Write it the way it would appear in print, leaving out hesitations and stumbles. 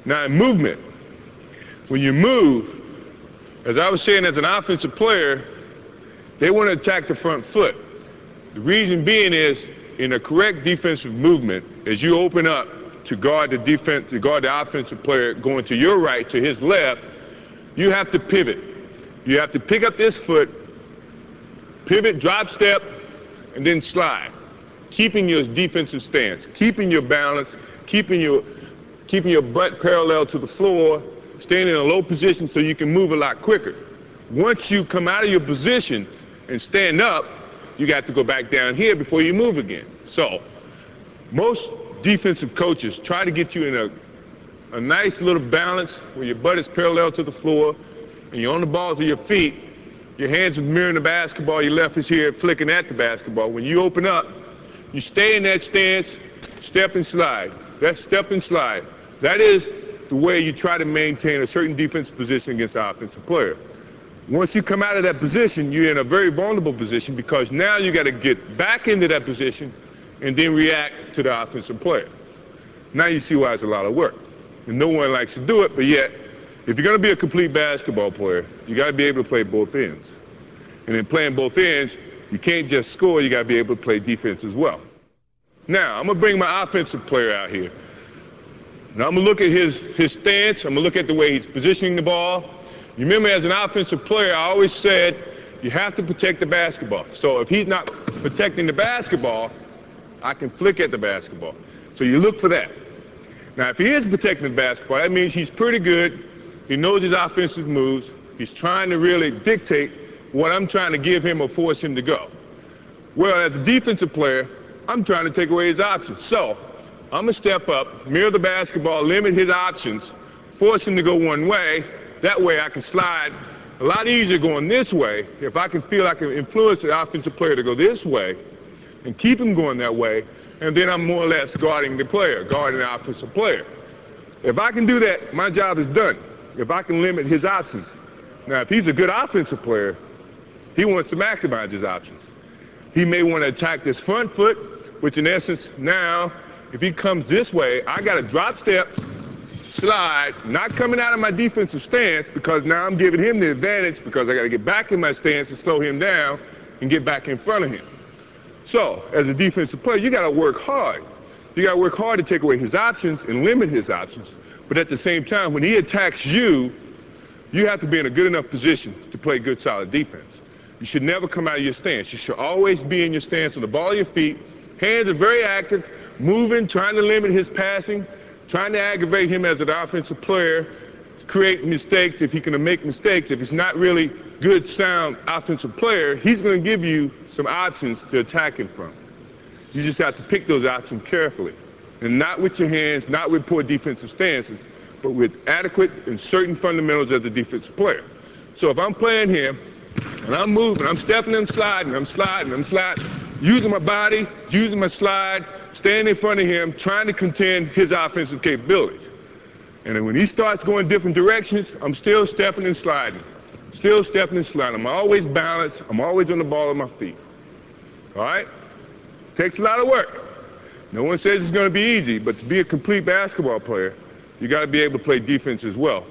Now in movement, when you move, as I was saying, as an offensive player, they want to attack the front foot. The reason being is, in a correct defensive movement, as you open up to guard the defense, to guard the offensive player going to your right, to his left, you have to pivot. You have to pick up this foot, pivot, drop step, and then slide. Keeping your defensive stance, keeping your balance, keeping your butt parallel to the floor, staying in a low position so you can move a lot quicker. Once you come out of your position and stand up, you got to go back down here before you move again. So most defensive coaches try to get you in a nice little balance where your butt is parallel to the floor and you're on the balls of your feet. Your hands are mirroring the basketball, your left is here flicking at the basketball. When you open up, you stay in that stance, step and slide. That's step and slide. That is the way you try to maintain a certain defensive position against an offensive player. Once you come out of that position, you're in a very vulnerable position because now you got to get back into that position and then react to the offensive player. Now you see why it's a lot of work. And no one likes to do it, but yet, if you're going to be a complete basketball player, you got to be able to play both ends. And in playing both ends, you can't just score, you got to be able to play defense as well. Now, I'm going to bring my offensive player out here. Now I'm going to look at his stance, I'm going to look at the way he's positioning the ball. You remember, as an offensive player, I always said you have to protect the basketball. So if he's not protecting the basketball, I can flick at the basketball. So you look for that. Now if he is protecting the basketball, that means he's pretty good. He knows his offensive moves. He's trying to really dictate what I'm trying to give him or force him to go. Well, as a defensive player, I'm trying to take away his options. So I'm going to step up, mirror the basketball, limit his options, force him to go one way. That way I can slide a lot easier going this way if I can feel I can influence the offensive player to go this way and keep him going that way, and then I'm more or less guarding the player, guarding the offensive player. If I can do that, my job is done. If I can limit his options. Now, if he's a good offensive player, he wants to maximize his options. He may want to attack this front foot, which in essence now, if he comes this way, I got to drop step, slide, not coming out of my defensive stance because now I'm giving him the advantage because I got to get back in my stance to slow him down and get back in front of him. So, as a defensive player, you got to work hard. You got to work hard to take away his options and limit his options. But at the same time, when he attacks you, you have to be in a good enough position to play good, solid defense. You should never come out of your stance. You should always be in your stance on the ball of your feet. Hands are very active, moving, trying to limit his passing, trying to aggravate him as an offensive player, create mistakes if he can make mistakes. If he's not really good, sound offensive player, he's going to give you some options to attack him from. You just have to pick those options carefully. And not with your hands, not with poor defensive stances, but with adequate and certain fundamentals as a defensive player. So if I'm playing here, and I'm moving, I'm stepping and sliding, I'm sliding, using my body, using my slide, standing in front of him, trying to contend his offensive capabilities. And then when he starts going different directions, I'm still stepping and sliding. Still stepping and sliding. I'm always balanced. I'm always on the ball of my feet. All right? Takes a lot of work. No one says it's going to be easy, but to be a complete basketball player, you got to be able to play defense as well.